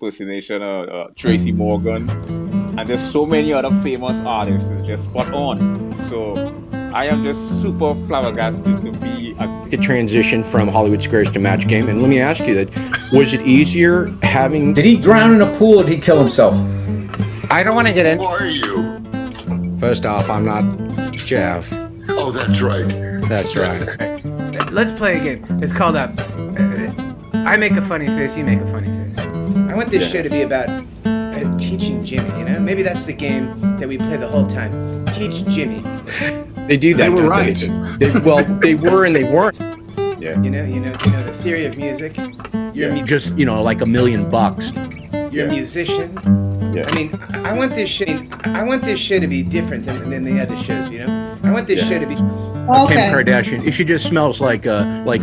impersonation of Tracy Morgan, and just so many other famous artists. It's just spot on. So I am just super flabbergasted to be the transition from Hollywood Squares to Match Game. And let me ask you that, was it easier having... Did he drown in a pool or did he kill himself? I don't want to get in. Who are you? First off, I'm not Jeff. Oh, that's right. That's right. Let's play a game. It's called I make a funny face, you make a funny face. I want this show to be about teaching Jimmy, you know? Maybe that's the game that we play the whole time. Teach Jimmy. They do that. They were right. Well, they were and they weren't. Yeah. You know the theory of music. You're Just, like $1 million. You're a musician. Yeah. I mean, I want this show to be different than the other shows, you know? I want this show to be Kim Kardashian. She just smells like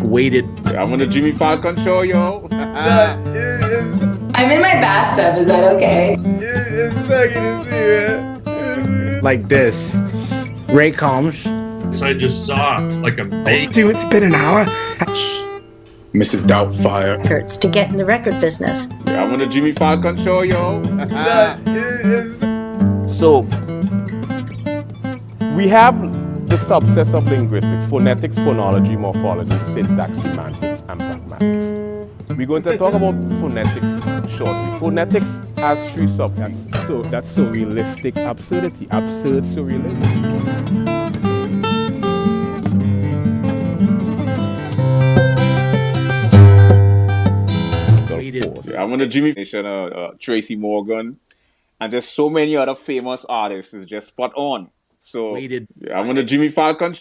weighted. I'm on the Jimmy Falcon show, yo. I'm in my bathtub, is that okay? Like this. Ray Combs. So I just saw like a bait. Dude, it's been an hour. Mrs. Doubtfire. Efforts to get in the record business. Yeah, I'm on the Jimmy Falcon show, yo. So, we have the subsets of linguistics: phonetics, phonology, morphology, syntax, semantics, and pragmatics. We're going to talk about phonetics shortly. Phonetics has 3 subsets. So that's surrealistic absurdity, absurd surrealism. Yeah, I'm on the Jimmy Tracy Morgan, and just so many other famous artists. It's just spot on. So yeah, I'm on the Jimmy Falcon